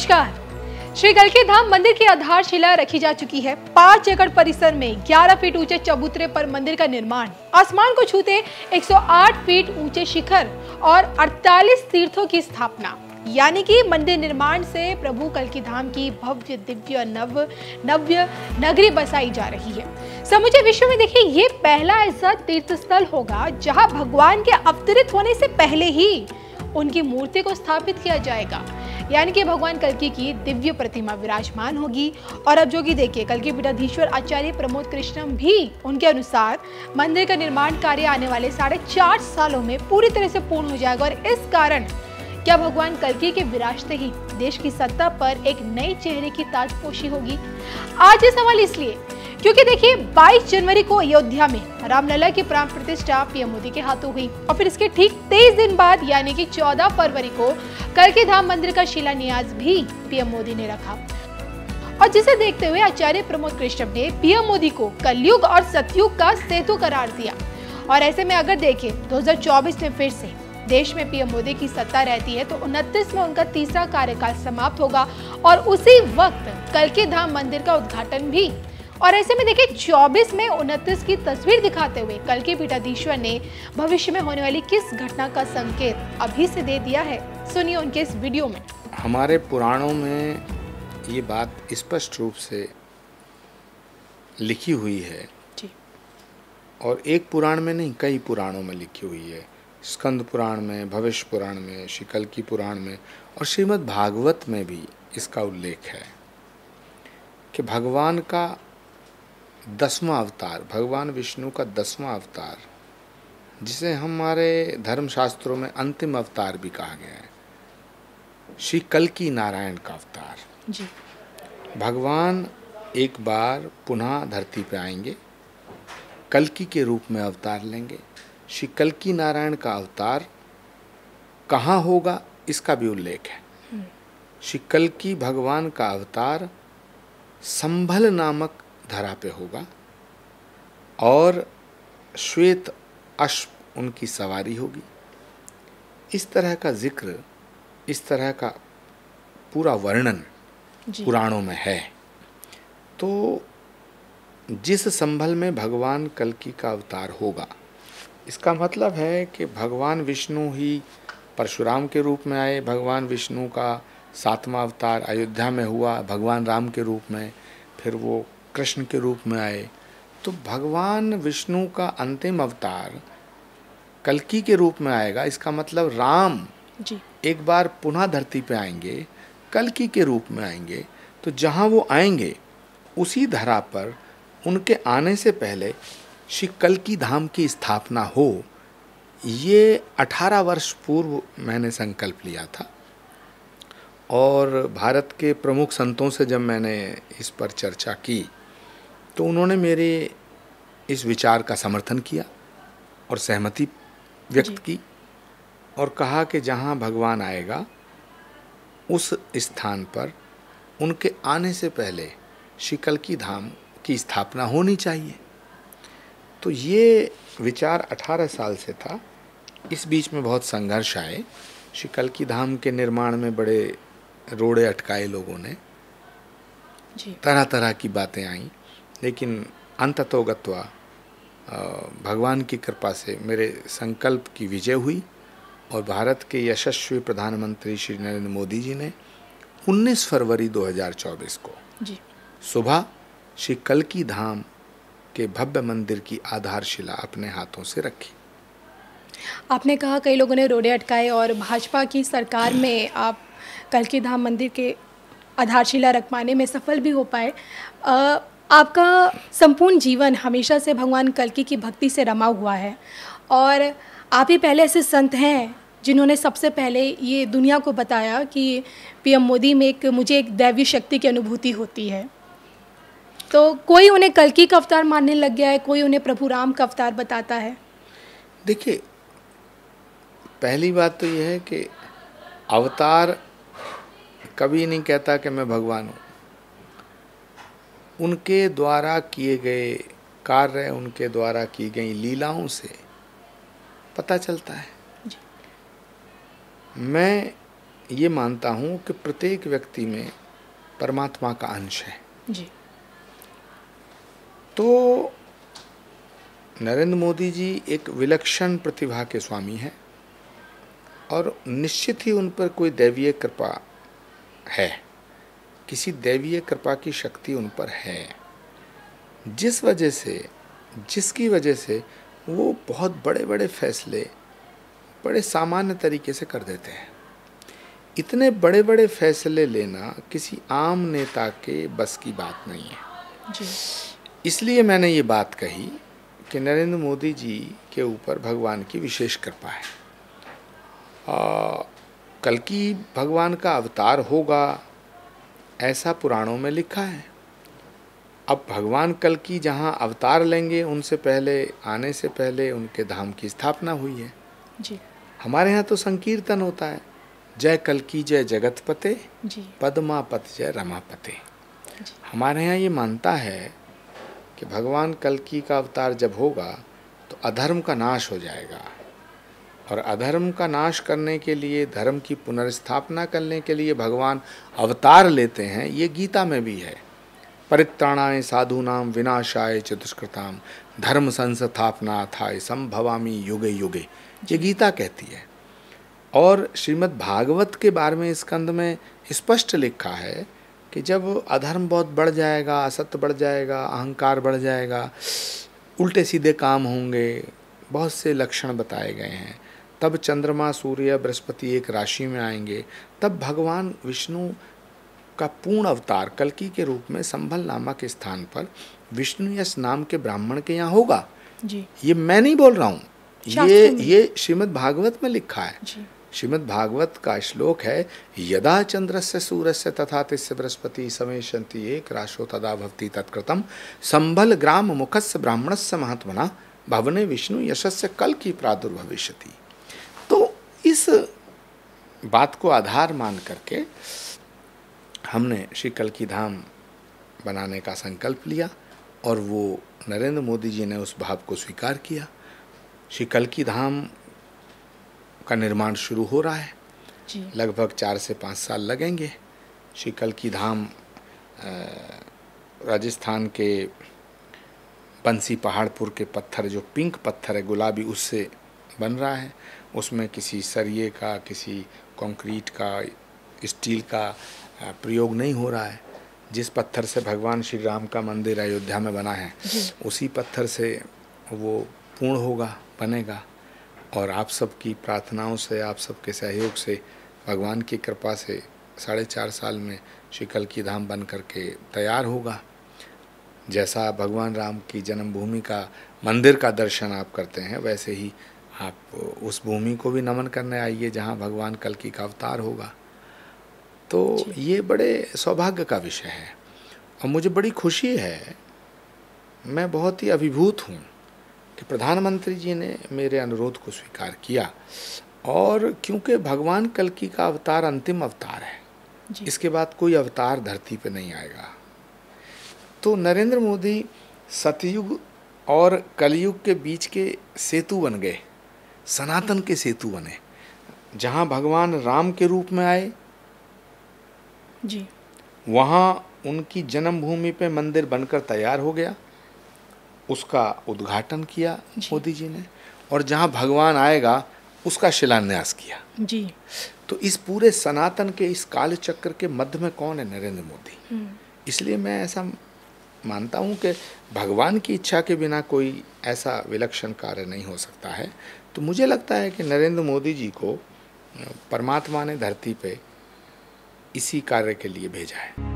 नमस्कार। श्री कल्की धाम मंदिर की आधारशिला रखी जा चुकी है। 5 एकड़ परिसर में 11 फीट ऊंचे चबूतरे पर मंदिर का निर्माण, आसमान को छूते 108 फीट ऊंचे शिखर और 48 तीर्थों की स्थापना, यानी कि मंदिर निर्माण से प्रभु कल्की धाम की भव्य दिव्य नव्य नगरी बसाई जा रही है। समूचे विश्व में देखिए, ये पहला ऐसा तीर्थ स्थल होगा जहां भगवान के अवतरित होने से पहले ही उनकी मूर्ति को स्थापित किया जाएगा, यानी कि भगवान कल्की की दिव्य प्रतिमा विराजमान होगी। और अब जो कि देखिए, कल्की पीठाधीश्वर आचार्य प्रमोद कृष्णम भी उनके अनुसार मंदिर का निर्माण कार्य आने वाले 4.5 सालों में पूरी तरह से पूर्ण हो जाएगा। और इस कारण क्या भगवान कल्की के विराजते ही देश की सत्ता पर एक नए चेहरे की ताजपोशी होगी? आज ये सवाल इसलिए क्योंकि देखिए, 22 जनवरी को अयोध्या में रामलला की प्राण प्रतिष्ठा पीएम मोदी के हाथों हुई और फिर इसके ठीक 23 दिन बाद यानी कि 14 फरवरी को कल्की धाम मंदिर का शिलान्यास भी पीएम मोदी ने रखा। और जिसे देखते हुए आचार्य प्रमोद कृष्णम ने पीएम मोदी को कलयुग और सतयुग का सेतु करार दिया। और ऐसे में अगर देखें 2024 में फिर से देश में पीएम मोदी की सत्ता रहती है तो 29 में उनका तीसरा कार्यकाल समाप्त होगा और उसी वक्त कल्की धाम मंदिर का उद्घाटन भी। और ऐसे में देखिए, 24 में 29 की तस्वीर दिखाते हुए कल्की पीठाधीश्वर ने भविष्य में होने वाली किस घटना का संकेत अभी से दे दिया है, सुनिए उनके इस वीडियो में। हमारे पुराणों में ये बात स्पष्ट रूप से लिखी हुई है जी। और एक पुराण में नहीं, कई पुराणों में लिखी हुई है। स्कंद पुराण में, भविष्य पुराण में, श्री कल्की पुराण में और श्रीमद् भागवत में भी इसका उल्लेख है कि भगवान का 10वां अवतार, भगवान विष्णु का 10वां अवतार, जिसे हमारे धर्मशास्त्रों में अंतिम अवतार भी कहा गया है, श्री कल्की नारायण का अवतार जी। भगवान एक बार पुनः धरती पे आएंगे, कल्की के रूप में अवतार लेंगे। श्री कल्की नारायण का अवतार कहाँ होगा, इसका भी उल्लेख है। श्री कल्की भगवान का अवतार संभल नामक धरा पे होगा और श्वेत अश्व उनकी सवारी होगी। इस तरह का जिक्र, इस तरह का पूरा वर्णन पुराणों में है। तो जिस संभल में भगवान कल्की का अवतार होगा, इसका मतलब है कि भगवान विष्णु ही परशुराम के रूप में आए, भगवान विष्णु का 7वां अवतार अयोध्या में हुआ भगवान राम के रूप में, फिर वो कृष्ण के रूप में आए। तो भगवान विष्णु का अंतिम अवतार कल्की के रूप में आएगा। इसका मतलब राम जी एक बार पुनः धरती पे आएंगे, कल्की के रूप में आएंगे। तो जहाँ वो आएंगे उसी धरा पर उनके आने से पहले श्री कल्की धाम की स्थापना हो, ये 18 वर्ष पूर्व मैंने संकल्प लिया था। और भारत के प्रमुख संतों से जब मैंने इस पर चर्चा की तो उन्होंने मेरे इस विचार का समर्थन किया और सहमति व्यक्त की और कहा कि जहाँ भगवान आएगा उस स्थान पर उनके आने से पहले श्री कल्की धाम की स्थापना होनी चाहिए। तो ये विचार 18 साल से था। इस बीच में बहुत संघर्ष आए। श्री कल्की धाम के निर्माण में बड़े रोड़े अटकाए लोगों ने, तरह तरह की बातें आईं, लेकिन अंततोगत्वा भगवान की कृपा से मेरे संकल्प की विजय हुई और भारत के यशस्वी प्रधानमंत्री श्री नरेंद्र मोदी जी ने 19 फरवरी 2024 को सुबह श्री कल्की धाम के भव्य मंदिर की आधारशिला अपने हाथों से रखी। आपने कहा कई लोगों ने रोड़े अटकाए और भाजपा की सरकार में आप कल्की धाम मंदिर के आधारशिला रखवाने में सफल भी हो पाए। आपका संपूर्ण जीवन हमेशा से भगवान कल्की की भक्ति से रमा हुआ है और आप ही पहले ऐसे संत हैं जिन्होंने सबसे पहले ये दुनिया को बताया कि पीएम मोदी में मुझे एक दैवी शक्ति की अनुभूति होती है। तो कोई उन्हें कल्की का अवतार मानने लग गया है, कोई उन्हें प्रभु राम का अवतार बताता है। देखिए, पहली बात तो यह है कि अवतार कभी नहीं कहता कि मैं भगवान हूँ। उनके द्वारा किए गए कार्य, उनके द्वारा की गई लीलाओं से पता चलता है। मैं ये मानता हूँ कि प्रत्येक व्यक्ति में परमात्मा का अंश है जी। तो नरेंद्र मोदी जी एक विलक्षण प्रतिभा के स्वामी हैं और निश्चित ही उन पर कोई दैवीय कृपा है, किसी दैवीय कृपा की शक्ति उन पर है, जिसकी वजह से वो बहुत बड़े बड़े फैसले बड़े सामान्य तरीके से कर देते हैं। इतने बड़े बड़े फैसले लेना किसी आम नेता के बस की बात नहीं है जी। इसलिए मैंने ये बात कही कि नरेंद्र मोदी जी के ऊपर भगवान की विशेष कृपा है। कल्कि भगवान का अवतार होगा ऐसा पुराणों में लिखा है। अब भगवान कल्कि जहाँ अवतार लेंगे उनसे पहले, आने से पहले उनके धाम की स्थापना हुई है जी। हमारे यहाँ तो संकीर्तन होता है, जय कल्कि जय जगतपते, पद्मापत जय रमापते। हमारे यहाँ ये मानता है कि भगवान कल्कि का अवतार जब होगा तो अधर्म का नाश हो जाएगा और अधर्म का नाश करने के लिए, धर्म की पुनर्स्थापना करने के लिए भगवान अवतार लेते हैं। ये गीता में भी है, परित्राणाय साधूनाम विनाशाय च दुष्कृताम धर्म संस्थापनार्थाय संभवामि युगे युगे, ये गीता कहती है। और श्रीमद् भागवत के 12वें स्कंद में स्पष्ट लिखा है कि जब अधर्म बहुत बढ़ जाएगा, असत्य बढ़ जाएगा, अहंकार बढ़ जाएगा, उल्टे सीधे काम होंगे, बहुत से लक्षण बताए गए हैं, तब चंद्रमा, सूर्य, बृहस्पति एक राशि में आएंगे, तब भगवान विष्णु का पूर्ण अवतार कल्कि के रूप में संभल नामक स्थान पर विष्णु यश नाम के ब्राह्मण के यहाँ होगा जी। ये मैं नहीं बोल रहा हूँ, ये श्रीमद् भागवत में लिखा है जी। श्रीमद् भागवत का श्लोक है, यदा चंद्रस्य सूर्यस्य तथा तिस्य बृहस्पति समेशन्ति एक राशो तदा भवति तत्कृतम संभल ग्राम मुखस्य ब्राह्मणस्य महात्मना भवने विष्णु यशस्य कल्कि प्रादुर्भविष्यति। तो इस बात को आधार मान करके हमने श्री कल्कि धाम बनाने का संकल्प लिया और वो नरेंद्र मोदी जी ने उस भाव को स्वीकार किया। श्री कल्कि धाम का निर्माण शुरू हो रहा है जी। लगभग 4 से 5 साल लगेंगे। श्री कल्कि धाम राजस्थान के बंसी पहाड़पुर के पत्थर, जो पिंक पत्थर है गुलाबी, उससे बन रहा है। उसमें किसी सरिये का, किसी कंक्रीट का, स्टील का प्रयोग नहीं हो रहा है। जिस पत्थर से भगवान श्री राम का मंदिर अयोध्या में बना है उसी पत्थर से वो पूर्ण होगा, बनेगा। और आप सबकी प्रार्थनाओं से, आप सबके सहयोग से, भगवान की कृपा से 4.5 साल में श्री कल्कि धाम बन करके तैयार होगा। जैसा भगवान राम की जन्मभूमि का मंदिर का दर्शन आप करते हैं, वैसे ही आप उस भूमि को भी नमन करने आइए जहाँ भगवान कल्कि का अवतार होगा। तो ये बड़े सौभाग्य का विषय है और मुझे बड़ी खुशी है, मैं बहुत ही अभिभूत हूँ कि प्रधानमंत्री जी ने मेरे अनुरोध को स्वीकार किया। और क्योंकि भगवान कल्कि का अवतार अंतिम अवतार है, इसके बाद कोई अवतार धरती पे नहीं आएगा। तो नरेंद्र मोदी सतयुग और कलयुग के बीच के सेतु बन गए, सनातन के सेतु बने। जहाँ भगवान राम के रूप में आए जी, वहाँ उनकी जन्मभूमि पे मंदिर बनकर तैयार हो गया, उसका उद्घाटन किया मोदी जी ने, और जहाँ भगवान आएगा उसका शिलान्यास किया जी। तो इस पूरे सनातन के इस काल चक्र के मध्य में कौन है? नरेंद्र मोदी। इसलिए मैं ऐसा मानता हूँ कि भगवान की इच्छा के बिना कोई ऐसा विलक्षण कार्य नहीं हो सकता है। तो मुझे लगता है कि नरेंद्र मोदी जी को परमात्मा ने धरती पे इसी कार्य के लिए भेजा है।